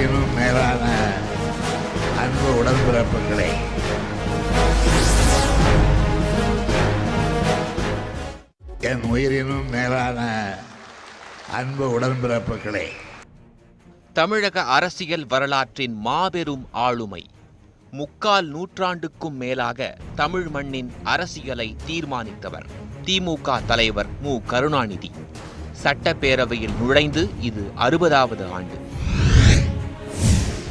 உயிரினும் மேலான அன்பு உடன்பிறப்புகளே, என் உயிரினும் மேலான அன்பு உடன்பிறப்புகளே, தமிழக அரசியல் வரலாற்றின் மாபெரும் ஆளுமை, 3/4 நூற்றாண்டுக்கும் மேலாக தமிழ் மண்ணின் அரசியலை தீர்மானித்தவர் திமுக தலைவர் மு. கருணாநிதி. சட்டப்பேரவையில் நுழைந்து இது 60வது ஆண்டு.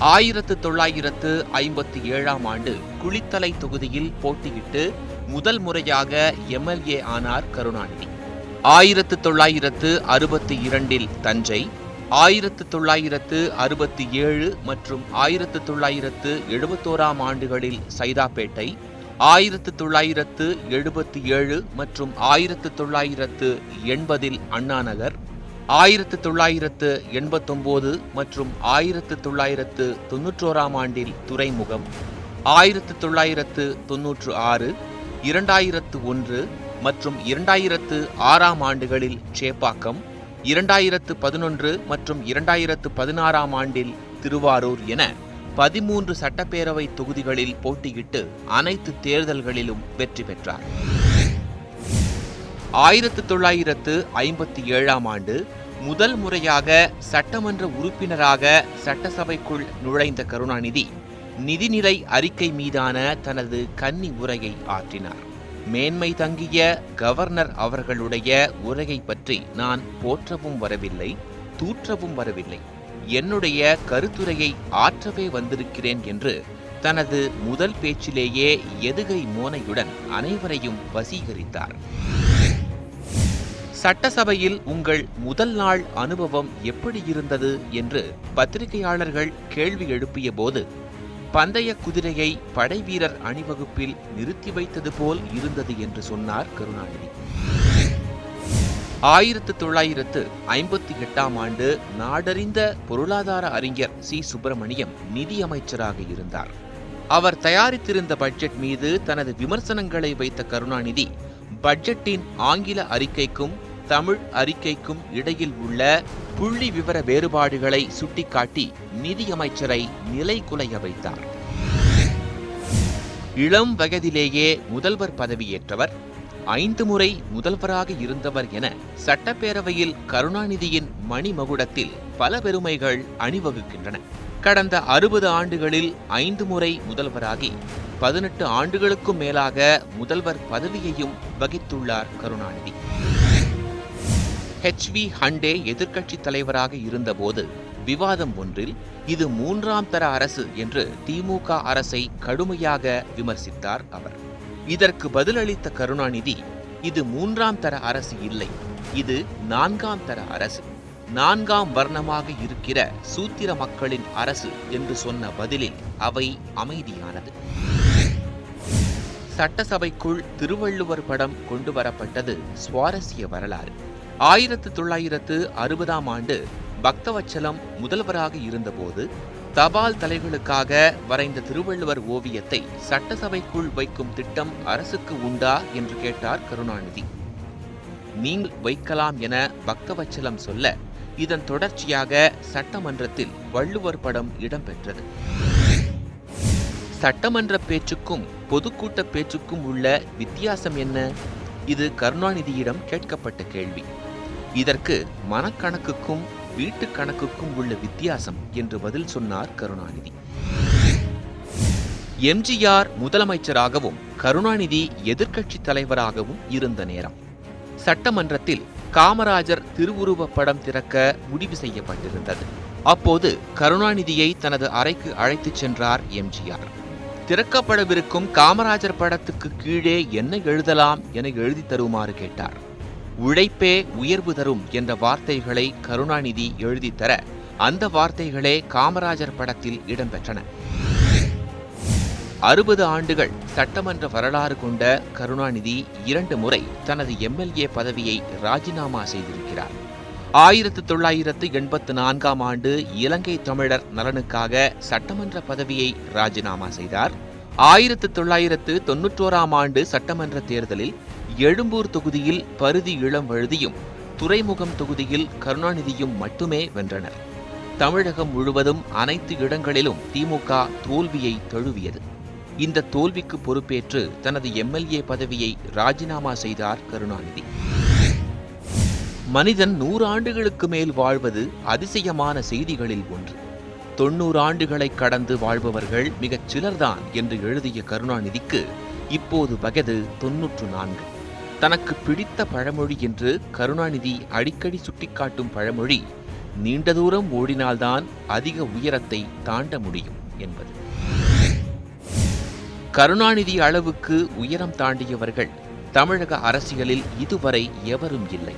1957ஆம் ஆண்டு குளித்தலை தொகுதியில் போட்டியிட்டு முதல் முறையாக எம்எல்ஏ ஆனார் கருணாநிதி. 1962இல் தஞ்சை, 1967 மற்றும் 1971ஆம் ஆண்டுகளில் சைதாப்பேட்டை, 1977 மற்றும் 1980இல் அண்ணாநகர், 1989 மற்றும் 1991ஆம் ஆண்டில் துறைமுகம், 1996, 2001 மற்றும் 2006ஆம் ஆண்டுகளில் சேப்பாக்கம், 2011 மற்றும் 2016ஆம் ஆண்டில் திருவாரூர் என 13 சட்டப்பேரவை தொகுதிகளில் போட்டியிட்டு அனைத்து தேர்தல்களிலும் வெற்றி பெற்றார். 1957ஆம் ஆண்டு முதல் முறையாக சட்டமன்ற உறுப்பினராக சட்டசபைக்குள் நுழைந்த கருணாநிதி நிதிநிலை அறிக்கை மீதான தனது கன்னி உரையை ஆற்றினார். மேன்மை தங்கிய கவர்னர் அவர்களுடைய உரையை பற்றி நான் போற்றவும் வரவில்லை, தூற்றவும் வரவில்லை, என்னுடைய கருத்துரையை ஆற்றவே வந்திருக்கிறேன் என்று தனது முதல் பேச்சிலேயே எதுகை மோனையுடன் அனைவரையும் வசீகரித்தார். சட்டசபையில் உங்கள் முதல் நாள் அனுபவம் எப்படி இருந்தது என்று பத்திரிகையாளர்கள் கேள்வி எழுப்பிய போது, பந்தய குதிரையை படைவீரர் அணிவகுப்பில் நிறுத்தி வைத்தது போல் இருந்தது என்று சொன்னார் கருணாநிதி. 1958ஆம் ஆண்டு நாடறிந்த பொருளாதார அறிஞர் சி. சுப்பிரமணியம் நிதியமைச்சராக இருந்தார். அவர் தயாரித்திருந்த பட்ஜெட் மீது தனது விமர்சனங்களை வைத்த கருணாநிதி, பட்ஜெட்டின் ஆங்கில அறிக்கைக்கும் தமிழ் அறிக்கைக்கும் இடையில் உள்ள புள்ளி விவர வேறுபாடுகளை சுட்டிக்காட்டி நிதியமைச்சரை நிலைகுலைய வைத்தார். இளம் வயதிலேயே முதல்வர் பதவியேற்றவர், 5 முறை முதல்வராக இருந்தவர் என சட்டப்பேரவையில் கருணாநிதியின் மணிமகுடத்தில் பல பெருமைகள் அணிவகுக்கின்றன. கடந்த 60 ஆண்டுகளில் 5 முறை முதல்வராகி 18 ஆண்டுகளுக்கும் மேலாக முதல்வர் பதவியையும் வகித்துள்ளார் கருணாநிதி. HV ஹண்டே எதிர்க்கட்சித் தலைவராக இருந்தபோது விவாதம் ஒன்றில் இது 3ஆம் தர அரசு என்று திமுக அரசை கடுமையாக விமர்சித்தார் அவர். இதற்கு பதிலளித்த கருணாநிதி, இது 3ஆம் தர அரசு இல்லை, இது 4ஆம் தர அரசு, 4ஆம் வர்ணமாக இருக்கிற சூத்திர மக்களின் அரசு என்று சொன்ன பதிலில் அவை அமைதியானது. சட்டசபைக்குள் திருவள்ளுவர் படம் கொண்டு வரப்பட்டது சுவாரஸ்ய வரலாறு. 1960ஆம் ஆண்டு பக்தவச்சலம் முதல்வராக இருந்தபோது தபால் தலைகளுக்காக வரைந்த திருவள்ளுவர் ஓவியத்தை சட்டசபைக்குள் வைக்கும் திட்டம் அரசுக்கு உண்டா என்று கேட்டார் கருணாநிதி. நீங்கள் வைக்கலாம் என பக்தவச்சலம் சொல்ல, இதன் தொடர்ச்சியாக சட்டமன்றத்தில் வள்ளுவர் படம் இடம்பெற்றது. சட்டமன்ற பேச்சுக்கும் பொதுக்கூட்ட பேச்சுக்கும் உள்ள வித்தியாசம் என்ன? இது கருணாநிதியிடம் கேட்கப்பட்ட கேள்வி. இதற்கு மனக்கணக்குக்கும் வீட்டு கணக்குக்கும் உள்ள வித்தியாசம் என்று பதில் சொன்னார் கருணாநிதி. எம்ஜிஆர் முதலமைச்சராகவும் கருணாநிதி எதிர்க்கட்சித் தலைவராகவும் இருந்த நேரம். சட்டமன்றத்தில் காமராஜர் திருவுருவப் படம் திறக்க முடிவு செய்யப்பட்டிருந்தது. அப்போது கருணாநிதியை தனது அறைக்கு அழைத்துச் சென்றார் எம்ஜிஆர். திறக்கப்படவிருக்கும் காமராஜர் படத்துக்கு கீழே என்ன எழுதலாம் என எழுதி தருமாறு கேட்டார். உழைப்பே உயர்வு தரும் என்ற வார்த்தைகளை கருணாநிதி எழுதித்தர அந்த வார்த்தைகளே காமராஜர் படத்தில் இடம்பெற்றன. 60 ஆண்டுகள் சட்டமன்ற வரலாறு கொண்ட கருணாநிதி 2 முறை தனது எம்எல்ஏ பதவியை ராஜினாமா செய்திருக்கிறார். 1984ஆம் ஆண்டு இலங்கை தமிழர் நலனுக்காக சட்டமன்ற பதவியை ராஜினாமா செய்தார். 1991ஆம் ஆண்டு சட்டமன்ற தேர்தலில் எழும்பூர் தொகுதியில் பரிதி இளம்வழுதியும் துறைமுகம் தொகுதியில் கருணாநிதியும் மட்டுமே வென்றனர். தமிழகம் முழுவதும் அனைத்து இடங்களிலும் திமுக தோல்வியை தழுவியது. இந்த தோல்விக்கு பொறுப்பேற்று தனது எம்எல்ஏ பதவியை ராஜினாமா செய்தார் கருணாநிதி. மனிதன் 100 ஆண்டுகளுக்கு மேல் வாழ்வது அதிசயமான செய்திகளில் ஒன்று. 90 ஆண்டுகளை கடந்து வாழ்பவர்கள் மிகச் சிலர்தான் என்று எழுதிய கருணாநிதிக்கு இப்போது வயது 94. தனக்கு பிடித்த பழமொழி என்று கருணாநிதி அடிக்கடி சுட்டிக்காட்டும் பழமொழி, நீண்ட தூரம் ஓடினால்தான் அதிக உயரத்தை தாண்ட முடியும் என்பது. கருணாநிதி அளவுக்கு உயரம் தாண்டியவர்கள் தமிழக அரசியலில் இதுவரை எவரும் இல்லை.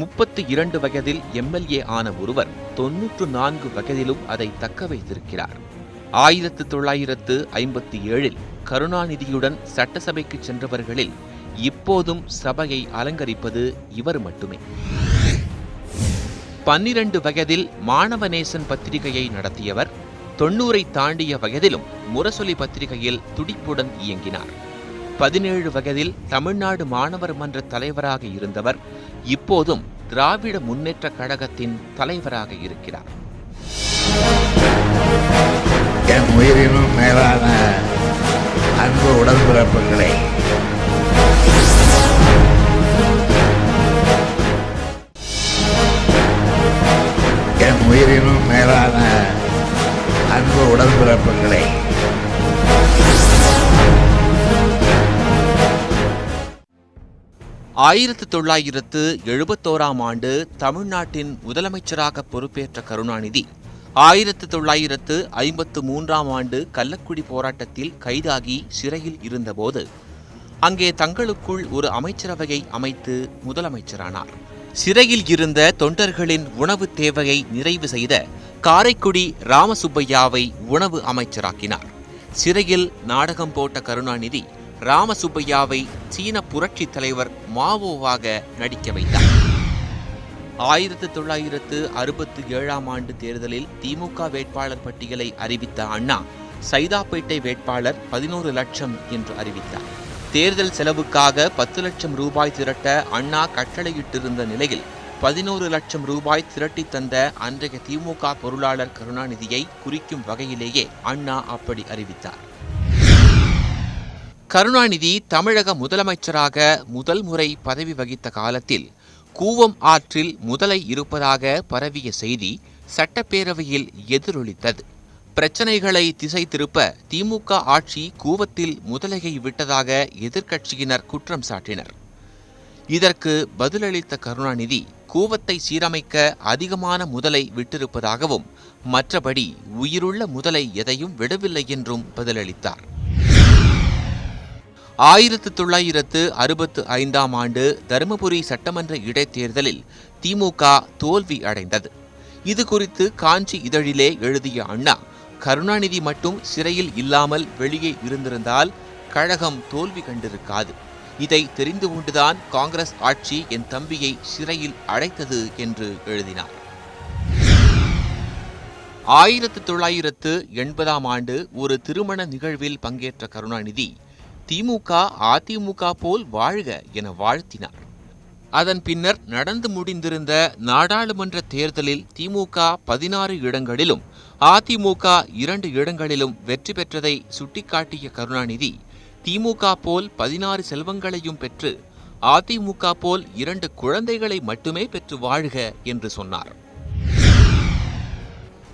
32 வயதில் எம்எல்ஏ ஆன ஒருவர் 94 வயதிலும் அதை தக்க வைத்திருக்கிறார். 1957 கருணாநிதியுடன் சட்டசபைக்கு சென்றவர்களில் இப்போதும் சபையை அலங்கரிப்பது இவர் மட்டுமே. 12 வயதில் மாணவநேசன் பத்திரிகையை நடத்தியவர் 90ஐ தாண்டிய வயதிலும் முரசொலி பத்திரிகையில் துடிப்புடன் இயங்கினார். 17 வயதில் தமிழ்நாடு மாணவர் மன்ற தலைவராக இருந்தவர் இப்போதும் திராவிட முன்னேற்ற கழகத்தின் தலைவராக இருக்கிறார். என் உயிரினும் மேலான அன்பு உடன்பிறப்புகளே, என் உயிரினும் மேலான அன்பு உடன்பிறப்புகளே, 1971 ஆண்டு தமிழ்நாட்டின் முதலமைச்சராக பொறுப்பேற்ற கருணாநிதி 1953 ஆண்டு கள்ளக்குடி போராட்டத்தில் கைதாகி சிறையில் இருந்தபோது அங்கே தங்களுக்குள் ஒரு அமைச்சரவையை அமைத்து முதலமைச்சரானார். சிறையில் இருந்த தொண்டர்களின் உணவு தேவையை நிறைவு செய்த காரைக்குடி ராமசுப்பையாவை உணவு அமைச்சராக்கினார். சிறையில் நாடகம் போட்ட கருணாநிதி ராமசுப்பையாவை சீன புரட்சி தலைவர் மாவோவாக நடிக்க வைத்தார். 1967 ஆண்டு தேர்தலில் திமுக வேட்பாளர் பட்டியலை அறிவித்த அண்ணா சைதாப்பேட்டை வேட்பாளர் 11 லட்சம் என்று அறிவித்தார். தேர்தல் செலவுக்காக 10 லட்சம் ரூபாய் திரட்ட அண்ணா கட்டளையிட்டிருந்த நிலையில் 11 லட்சம் ரூபாய் திரட்டி தந்த அன்றைய திமுக பொருளாளர் கருணாநிதியை குறிக்கும் வகையிலேயே அண்ணா அப்படி அறிவித்தார். கருணாநிதி தமிழக முதலமைச்சராக முதல் முறை பதவி வகித்த காலத்தில் கூவம் ஆற்றில் முதலை இருப்பதாக பரவிய செய்தி சட்டப்பேரவையில் எதிரொலித்தது. பிரச்சனைகளை திசை திருப்ப திமுக ஆட்சி கூவத்தில் முதலையை விட்டதாக எதிர்க்கட்சியினர் குற்றம் சாட்டினர். இதற்கு பதிலளித்த கருணாநிதி கூவத்தை சீரமைக்க அதிகமான முதலை விட்டிருப்பதாகவும் மற்றபடி உயிருள்ள முதலை எதையும் விடவில்லை என்றும் பதிலளித்தார். 1965 ஆண்டு தருமபுரி சட்டமன்ற இடைத்தேர்தலில் திமுக தோல்வி அடைந்தது. இது குறித்து காஞ்சி இதழிலே எழுதிய அண்ணா, கருணாநிதி மட்டும் சிறையில் இல்லாமல் வெளியே இருந்திருந்தால் கழகம் தோல்வி கண்டிருக்காது. இதை தெரிந்து கொண்டுதான் காங்கிரஸ் ஆட்சி என் தம்பியை சிறையில் அடைத்தது என்று எழுதினார். 1980 ஆண்டு ஒரு திருமண நிகழ்வில் பங்கேற்ற கருணாநிதி திமுக அதிமுக போல் வாழ்க என வாழ்த்தினார். அதன் பின்னர் நடந்து முடிந்திருந்த நாடாளுமன்ற தேர்தலில் திமுக 16 இடங்களிலும் அதிமுக 2 இடங்களிலும் வெற்றி பெற்றதை சுட்டிக்காட்டிய கருணாநிதி, திமுக போல் 16 செல்வங்களையும் பெற்று அதிமுக போல் 2 குழந்தைகளை மட்டுமே பெற்று வாழ்க என்று சொன்னார்.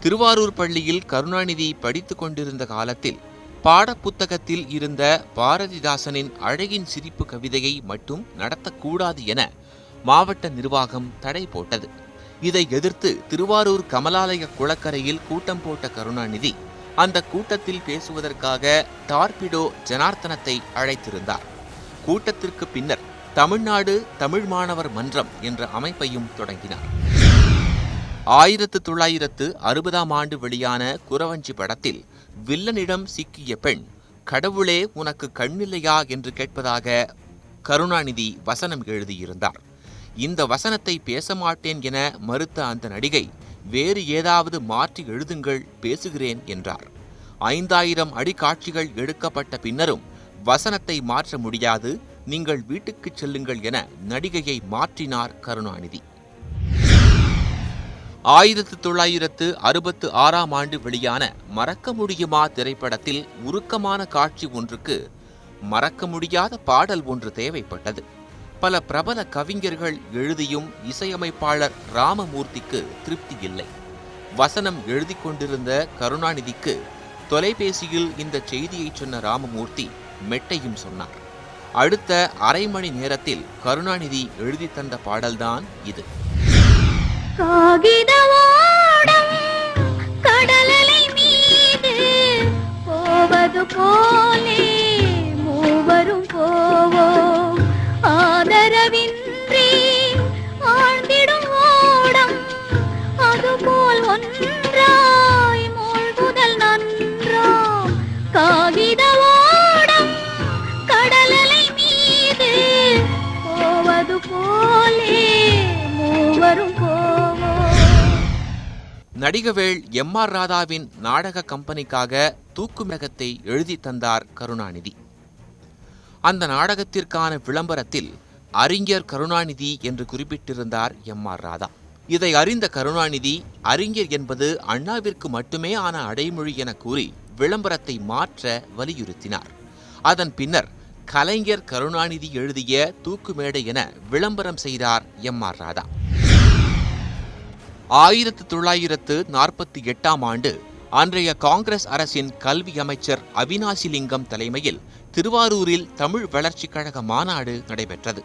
திருவாரூர் பள்ளியில் கருணாநிதி படித்துக் கொண்டிருந்த காலத்தில் பாடப்புத்தகத்தில் இருந்த பாரதிதாசனின் அழகின் சிரிப்பு கவிதையை மட்டும் நடத்தக்கூடாது என மாவட்ட நிர்வாகம் தடை போட்டது. இதை எதிர்த்து திருவாரூர் கமலாலய குளக்கரையில் கூட்டம் போட்ட கருணாநிதி அந்த கூட்டத்தில் பேசுவதற்காக டார்பிடோ ஜனார்த்தனத்தை அழைத்திருந்தார். கூட்டத்திற்கு பின்னர் தமிழ்நாடு தமிழ் மாணவர் மன்றம் என்ற அமைப்பையும் தொடங்கினார். 1960 ஆண்டு வெளியான குறவஞ்சி படத்தில் வில்லனிடம் சிக்கிய பெண், கடவுளே உனக்கு கண்ணில்லையா என்று கேட்பதாக கருணாநிதி வசனம் எழுதியிருந்தார். இந்த வசனத்தை பேச மாட்டேன் என மறுத்த அந்த நடிகை, வேறு ஏதாவது மாற்றி எழுதுங்கள், பேசுகிறேன் என்றார். 5000 அடி காட்சிகள் எடுக்கப்பட்ட பின்னரும் வசனத்தை மாற்ற முடியாது, நீங்கள் வீட்டுக்கு செல்லுங்கள் என நடிகையை மாற்றினார் கருணாநிதி. 1966ஆம் ஆண்டு வெளியான மறக்க முடியுமா திரைப்படத்தில் உருக்கமான காட்சி ஒன்றுக்கு மறக்க முடியாத பாடல் ஒன்று தேவைப்பட்டது. பல பிரபல கவிஞர்கள் எழுதியும் இசையமைப்பாளர் ராமமூர்த்திக்கு திருப்தி இல்லை. வசனம் எழுதி கொண்டிருந்த கருணாநிதிக்கு தொலைபேசியில் இந்த செய்தியை சொன்ன ராமமூர்த்தி மெட்டையும் சொன்னார். அடுத்த அரை மணி நேரத்தில் கருணாநிதி எழுதி தந்த பாடல்தான் இது. காகிதவாடம் கடலலை மீது போவது போலே மூவரும் போவோம், ஆதரவின்றி ஆழ்ந்திடும் ஓடம் அதுபோல் ஒன்றாய் மூழ்குதல் நன்றாம். காகிதவாடம் கடலலை மீது போவது போலே மூவரும் நடிகவேள் எம்.ஆர். ராதாவின் நாடக கம்பெனிக்காக தூக்குமேகத்தை எழுதி தந்தார் கருணாநிதி. அந்த நாடகத்திற்கான விளம்பரத்தில் அறிஞர் கருணாநிதி என்று குறிப்பிட்டிருந்தார் எம்.ஆர். ராதா. இதை அறிந்த கருணாநிதி அறிஞர் என்பது அண்ணாவிற்கு மட்டுமே ஆன அடைமொழி என கூறி விளம்பரத்தை மாற்ற வலியுறுத்தினார். அதன் பின்னர் கலைஞர் கருணாநிதி எழுதிய தூக்குமேடை என விளம்பரம் செய்தார் எம்.ஆர். ராதா. 1948ஆம் ஆண்டு அன்றைய காங்கிரஸ் அரசின் கல்வி அமைச்சர் அவினாசிலிங்கம் தலைமையில் திருவாரூரில் தமிழ் வளர்ச்சிக் கழக மாநாடு நடைபெற்றது.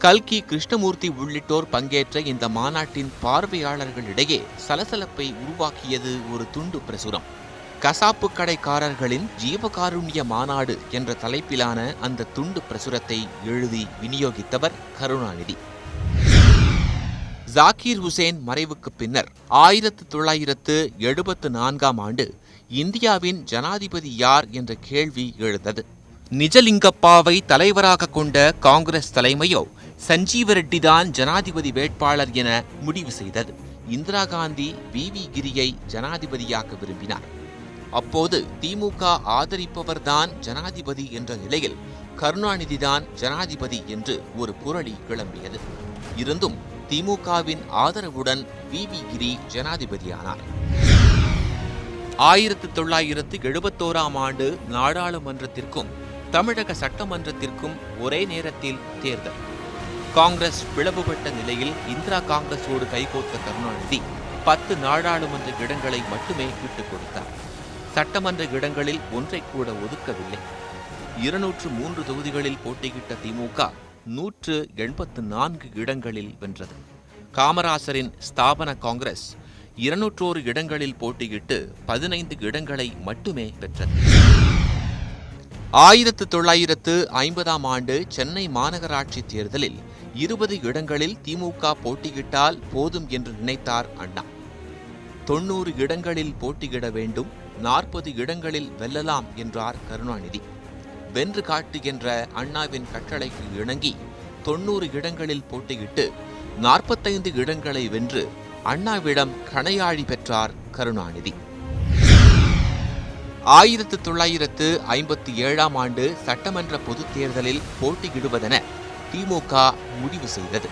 கல்கி கிருஷ்ணமூர்த்தி உள்ளிட்டோர் பங்கேற்ற இந்த மாநாட்டின் பார்வையாளர்களிடையே சலசலப்பை உருவாக்கியது ஒரு துண்டு பிரசுரம். கசாப்பு கடைக்காரர்களின் ஜீவகாருண்ய மாநாடு என்ற தலைப்பிலான அந்த துண்டு பிரசுரத்தை எழுதி விநியோகித்தவர் கருணாநிதி. ஜாகீர் ஹுசேன் மறைவுக்கு பின்னர் 1974ஆம் ஆண்டு இந்தியாவின் ஜனாதிபதி யார் என்ற கேள்வி எழுந்தது. நிஜலிங்கப்பாவை தலைவராக கொண்ட காங்கிரஸ் தலைமையோ சஞ்சீவ ரெட்டிதான் ஜனாதிபதி வேட்பாளர் என முடிவு செய்தது. இந்திரா காந்தி வி.வி. கிரியை ஜனாதிபதியாக்க விரும்பினார். அப்போது திமுக ஆதரிப்பவர்தான் ஜனாதிபதி என்ற நிலையில் கருணாநிதிதான் ஜனாதிபதி என்று ஒரு புரளி கிளம்பியது. இருந்தும் திமுகவின் ஆதரவுடன் வி.வி. கிரி ஜனாதிபதியானார். 1971ஆம் ஆண்டு நாடாளுமன்றத்திற்கும் தமிழக சட்டமன்றத்திற்கும் ஒரே நேரத்தில் தேர்தல். காங்கிரஸ் பிளவுபட்ட நிலையில் இந்திரா காங்கிரஸோடு கைகோர்த்த கருணாநிதி 10 நாடாளுமன்ற இடங்களை மட்டுமே விட்டுக் கொடுத்தார். சட்டமன்ற இடங்களில் ஒன்றை கூட ஒதுக்கவில்லை. 203 தொகுதிகளில் போட்டியிட்ட திமுக 184 இடங்களில் வென்றது. காமராசரின் ஸ்தாபன காங்கிரஸ் 201 இடங்களில் போட்டியிட்டு 15 இடங்களை மட்டுமே பெற்றது. 1950ஆம் ஆண்டு சென்னை மாநகராட்சி தேர்தலில் 20 இடங்களில் திமுக போட்டியிட்டால் போதும் என்று நினைத்தார் அண்ணா. 90 இடங்களில் போட்டியிட வேண்டும், 40 இடங்களில் வெல்லலாம் என்றார் கருணாநிதி. வென்று காட்டு என்ற அண்ணாவின் கட்டளைக்கு இணங்கி 90 இடங்களில் போட்டியிட்டு 45 இடங்களை வென்று அண்ணாவிடம் கணையாழி பெற்றார் கருணாநிதி. 1957ஆம் ஆண்டு சட்டமன்ற பொதுத் தேர்தலில் போட்டியிடுவதென திமுக முடிவு செய்தது.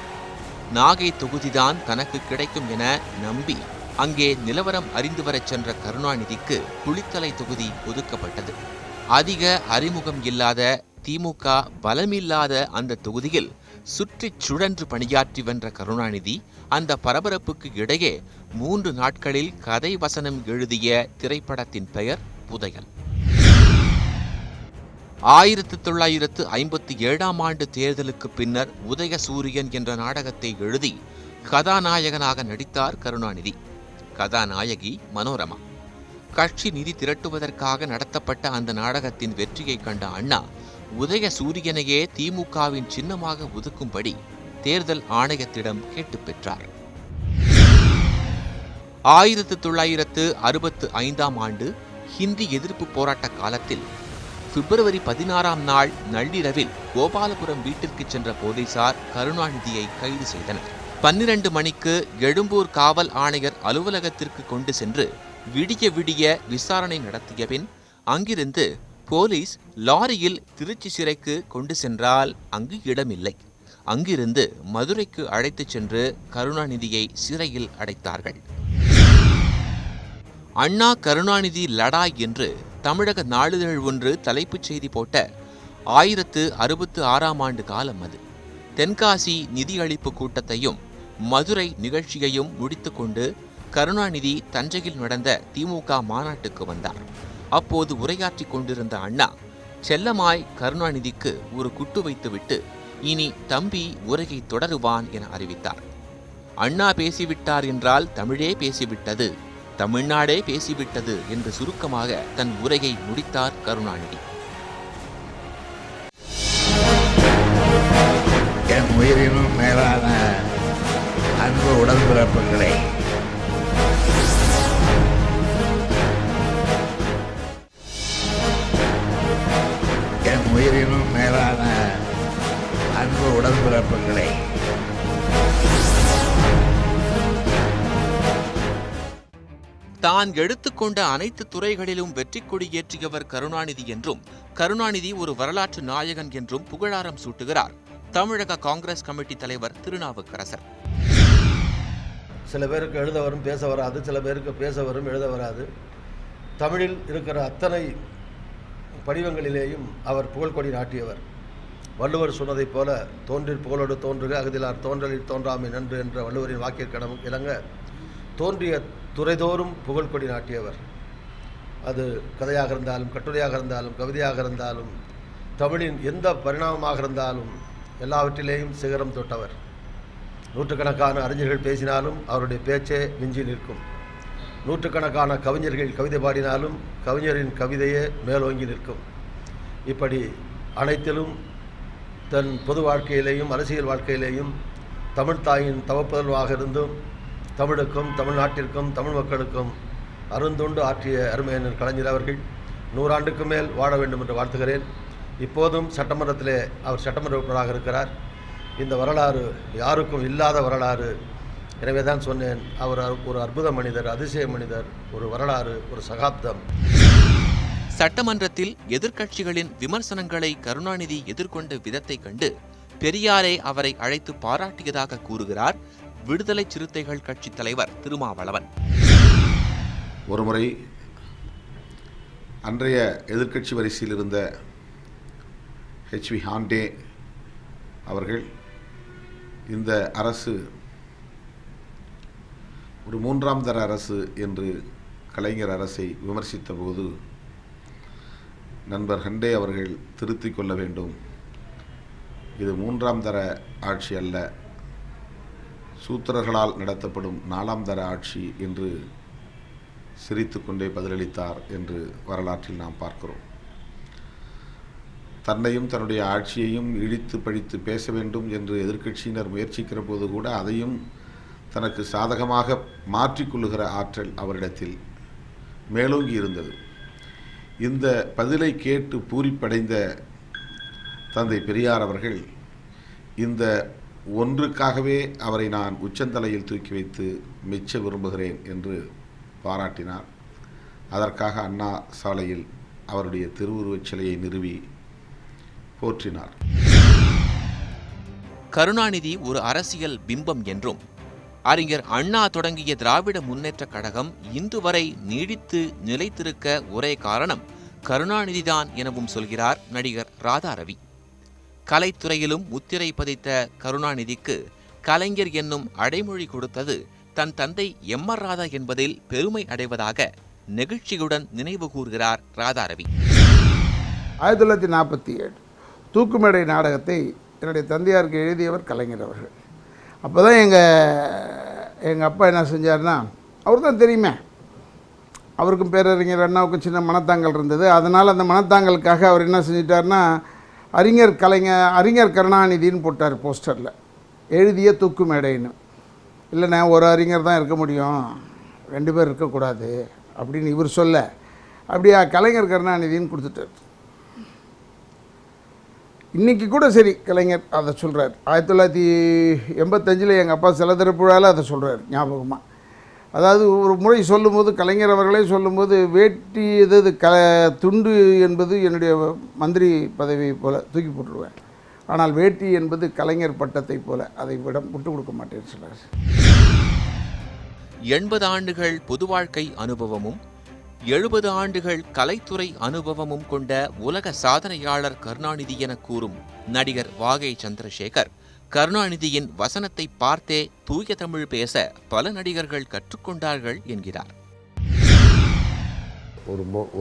நாகை தொகுதிதான் தனக்கு கிடைக்கும் என நம்பி அங்கே நிலவரம் அறிந்து வரச் சென்ற கருணாநிதிக்கு குளித்தலை தொகுதி ஒதுக்கப்பட்டது. அதிக அறிமுகம் இல்லாத திமுக பலமில்லாத அந்த தொகுதியில் சுற்றிச் சுழன்று பணியாற்றி வென்ற கருணாநிதி அந்த பரபரப்புக்கு இடையே 3 நாட்களில் கதை வசனம் எழுதிய திரைப்படத்தின் பெயர் புதையல். 1957ஆம் ஆண்டு தேர்தலுக்கு பின்னர் உதயசூரியன் என்ற நாடகத்தை எழுதி கதாநாயகனாக நடித்தார் கருணாநிதி. கதாநாயகி மனோரமா. கட்சி நிதி திரட்டுவதற்காக நடத்தப்பட்ட அந்த நாடகத்தின் வெற்றியை கண்ட அண்ணா உதயசூரியனையே திமுகவின் சின்னமாக ஒதுக்கும்படி தேர்தல் ஆணையத்திடம் கேட்டுப் பெற்றார். 1965ஆம் ஆண்டு ஹிந்தி எதிர்ப்பு போராட்ட காலத்தில் பிப்ரவரி 16ஆம் நாள் நள்ளிரவில் கோபாலபுரம் வீட்டிற்கு சென்ற போலீசார் கருணாநிதியை கைது செய்தனர். 12 மணிக்கு எழும்பூர் காவல் ஆணையர் அலுவலகத்திற்கு கொண்டு சென்று விடிய விடிய விசாரணை நடத்திய பின் அங்கிருந்து போலீஸ் லாரியில் திருச்சி சிறைக்கு கொண்டு சென்றால் அங்கு இடமில்லை. அங்கிருந்து மதுரைக்கு அழைத்துச் சென்று கருணாநிதியை சிறையில் அடைத்தார்கள். அண்ணா கருணாநிதி லடாய் என்று தமிழக நாளிதழ் ஒன்று தலைப்புச் செய்தி போட்ட 1066 காலம் அது. தென்காசி நிதியளிப்பு கூட்டத்தையும் மதுரை நிகழ்ச்சியையும் முடித்துக்கொண்டு கருணாநிதி தஞ்சையில் நடந்த திமுக மாநாட்டுக்கு வந்தார். அப்போது உரையாற்றிக் கொண்டிருந்த அண்ணா செல்லமாய் கருணாநிதிக்கு ஒரு குட்டு வைத்துவிட்டு இனி தம்பி உரையை தொடருவான் என அறிவித்தார். அண்ணா பேசிவிட்டார் என்றால் தமிழே பேசிவிட்டது, தமிழ்நாடே பேசிவிட்டது என்று சுருக்கமாக தன் உரையை முடித்தார் கருணாநிதி. என் உயிரினும் மேலான அன்பு உடன்பிறப்புகளே, என் உயிரினும் மேலான அன்பு உடன்பிறப்புகளே, தான் எடுத்துக்கொண்ட அனைத்து துறைகளிலும் வெற்றி கொடி ஏற்றியவர் கருணாநிதி என்றும், கருணாநிதி ஒரு வரலாற்று நாயகன் என்றும் புகழாரம் சூட்டுகிறார் தமிழக காங்கிரஸ் கமிட்டி தலைவர் திருநாவுக்கரசர். சில பேருக்கு எழுத வரும், பேச வராது. சில பேருக்கு பேச வரும், எழுத வராது. தமிழில் இருக்கிற அத்தனை படிவங்களிலேயும் அவர் புகழ்கொடி நாட்டியவர். வள்ளுவர் சொன்னதைப் போல தோன்றில் புகழோடு தோன்றுக அகதிலார் தோன்றலில் தோன்றாமை நன்று என்ற வள்ளுவரின் வாக்கிற்கணம் இணங்க தோன்றிய துறைதோறும் புகழ்கொடி நாட்டியவர். அது கதையாக இருந்தாலும், கட்டுரையாக இருந்தாலும், கவிதையாக இருந்தாலும், தமிழின் எந்த பரிணாமமாக இருந்தாலும் எல்லாவற்றிலேயும் சிகரம் தொட்டவர். நூற்றுக்கணக்கான அறிஞர்கள் பேசினாலும் அவருடைய பேச்சே மிஞ்சி நிற்கும். நூற்றுக்கணக்கான கவிஞர்கள் கவிதை பாடினாலும் கவிஞரின் கவிதையே மேலோங்கி நிற்கும். இப்படி அனைத்திலும் தன் பொது வாழ்க்கையிலேயும் அரசியல் வாழ்க்கையிலேயும் தமிழ்த்தாயின் தவப்புதல்வாக இருந்தும் தமிழுக்கும் தமிழ்நாட்டிற்கும் தமிழ் மக்களுக்கும் அருந்தொண்டு ஆற்றிய அருமையன் கலைஞர் அவர்கள் 100 ஆண்டுக்கு மேல் வாழ வேண்டும் என்று வாழ்த்துகிறேன். இப்போதும் சட்டமன்றத்திலே அவர் சட்டமன்ற உறுப்பினராக இருக்கிறார். இந்த வரலாறு யாருக்கும் இல்லாத வரலாறு. எனவே தான் சொன்னேன், அவர் ஒரு அற்புத மனிதர், அதிசய மனிதர், ஒரு வரலாறு, ஒரு சகாப்தம். சட்டமன்றத்தில் எதிர்க்கட்சிகளின் விமர்சனங்களை கருணாநிதி எதிர்கொண்ட விதத்தை கண்டு பெரியாரே அவரை அழைத்து பாராட்டியதாக கூறுகிறார் விடுதலை சிறுத்தைகள் கட்சி தலைவர் திருமாவளவன். ஒருமுறை அன்றைய எதிர்க்கட்சி வரிசையில் இருந்த HV ஹாண்டே அவர்கள் இந்த அரசு ஒரு 3ஆம் தர அரசு என்று கலைஞர் அரசை விமர்சித்த போது நண்பர் ஹண்டே அவர்கள் திருத்திக் கொள்ள வேண்டும், இது 3ஆம் தர ஆட்சி அல்ல, சூத்திரர்களால் நடத்தப்படும் 4ஆம் தர ஆட்சி என்று சிரித்துக்கொண்டே பதிலளித்தார் என்று வரலாற்றில் நாம் பார்க்கிறோம். தன்னையும் தன்னுடைய ஆட்சியையும் இழித்து பழித்து பேச வேண்டும் என்று எதிர்க்கட்சியினர் முயற்சிக்கிற போது கூட அதையும் தனக்கு சாதகமாக மாற்றிக்கொள்ளுகிற ஆற்றல் அவரிடத்தில் மேலோங்கி இருந்தது. இந்த பதிலை கேட்டு பூரிப்படைந்த தந்தை பெரியார் அவர்கள் இந்த ஒன்றுக்காகவே அவரை நான் உச்சந்தலையில் தூக்கி வைத்து மெச்ச விரும்புகிறேன் என்று பாராட்டினார். அதற்காக அண்ணா சாலையில் அவருடைய திருவுருவச் சிலையை நிறுவி போற்றினார். கருணாநிதி ஒரு அரசியல் பிம்பம் என்றும், அறிஞர் அண்ணா தொடங்கிய திராவிட முன்னேற்றக் கழகம் இன்று வரை நீடித்து நிலைத்திருக்க ஒரே காரணம் கருணாநிதிதான் எனவும் சொல்கிறார் நடிகர் ராதாரவி. கலைத்துறையிலும் முத்திரை பதித்த கருணாநிதிக்கு கலைஞர் என்னும் அடைமொழி கொடுத்தது தன் தந்தை MR ராதா என்பதில் பெருமை அடைவதாக நெகிழ்ச்சியுடன் நினைவு கூர்கிறார் ராதாரவி. 1947 தூக்குமேடை நாடகத்தை என்னுடைய தந்தையாருக்கு எழுதியவர் கலைஞர் அவர்கள். அப்போ தான் எங்கள் அப்பா என்ன செஞ்சார்னா, அவர் தான் தெரியுமே, அவருக்கும் பேரறிஞர் அண்ணாவுக்கும் சின்ன மனத்தாங்கல் இருந்தது. அதனால் அந்த மனத்தாங்கலுக்காக அவர் என்ன செஞ்சிட்டார்னா, அறிஞர் கருணாநிதின்னு போட்டார் போஸ்டரில், எழுதிய தூக்குமேடைன்னு. இல்லைண்ணே, ஒரு அறிஞர் தான் இருக்க முடியும், 2 பேர் இருக்கக்கூடாது அப்படின்னு இவர் சொல்ல, அப்படியா கலைஞர் கருணாநிதின்னு கொடுத்துட்டார். இன்றைக்கி கூட சரி, கலைஞர் அதை சொல்கிறார். 1985 எங்கள் அப்பா சில திறப்புழாவில் அதை சொல்கிறார் ஞாபகமாக. அதாவது ஒரு முறை சொல்லும்போது, கலைஞர் அவர்களே சொல்லும்போது, வேட்டி துண்டு என்பது என்னுடைய மந்திரி பதவி போல் தூக்கி போட்டுருவேன், ஆனால் வேட்டி என்பது கலைஞர் பட்டத்தை போல அதை விட்டு கொடுக்க மாட்டேன்னு சொன்னார். 80 ஆண்டுகள் பொது வாழ்க்கை அனுபவமும் 70 ஆண்டுகள் கலைத்துறை அனுபவமும் கொண்ட உலக சாதனையாளர் கருணாநிதி என கூறும் நடிகர் வாகை சந்திரசேகர், கருணாநிதியின் வசனத்தை பார்த்தே தூய தமிழ் பேச பல நடிகர்கள் கற்றுக்கொண்டார்கள் என்கிறார்.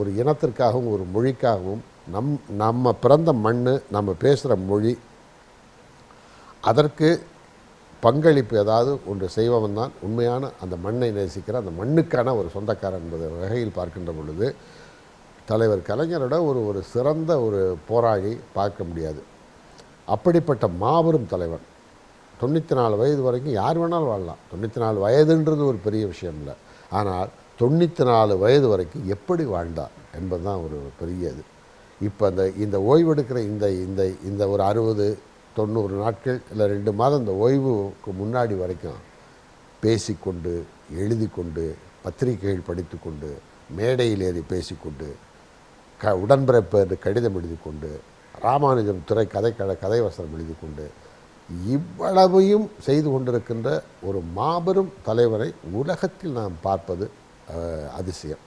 ஒரு இனத்திற்காகவும் ஒரு மொழிக்காகவும் நம்ம பிறந்த மண், நம்ம பேசுகிற மொழி, அதற்கு பங்களிப்பு ஏதாவது ஒன்று செய்வன் தான் உண்மையான அந்த மண்ணை நேசிக்கிற அந்த மண்ணுக்கான ஒரு சொந்தக்காரன் என்பது வகையில் பார்க்கின்ற பொழுது தலைவர் கலைஞரோட ஒரு சிறந்த ஒரு போராளி பார்க்க முடியாது. அப்படிப்பட்ட மாபெரும் தலைவர். 94 வயது வரைக்கும் யார் வேணாலும் வாழலாம். 94 வயதுன்றது ஒரு பெரிய விஷயம் இல்லை. ஆனால் 94 வயது வரைக்கும் எப்படி வாழ்ந்தார் என்பது தான் ஒரு பெரிய இது. இப்போ இந்த ஓய்வெடுக்கிற இந்த ஒரு 60-90 நாட்கள் இல்லை 2 மாதம் இந்த ஓய்வுக்கு முன்னாடி வரைக்கும் பேசிக்கொண்டு, எழுதி கொண்டு, பத்திரிகைகள் படித்து கொண்டு, மேடையில் ஏறி பேசிக்கொண்டு, உடன்பிறப்பு என்று கடிதம் எழுதி கொண்டு, ராமானுஜம் துறை கதை வசனம் எழுதி கொண்டு, இவ்வளவையும் செய்து கொண்டிருக்கின்ற ஒரு மாபெரும் தலைவரை உலகத்தில் நாம் பார்ப்பது அதிசயம்.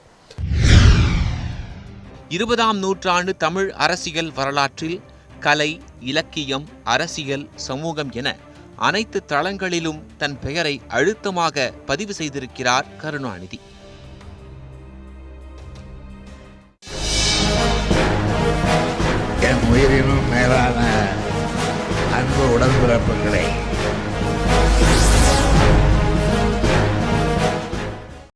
20ஆம் நூற்றாண்டு தமிழ் அரசியல் வரலாற்றில் கலை, இலக்கியம், அரசியல், சமூகம் என அனைத்து தளங்களிலும் தன் பெயரை அழுத்தமாக பதிவு செய்திருக்கிறார் கருணாநிதி. என் உயிரினும் மேலான அன்பு உடன்பிறப்புகளை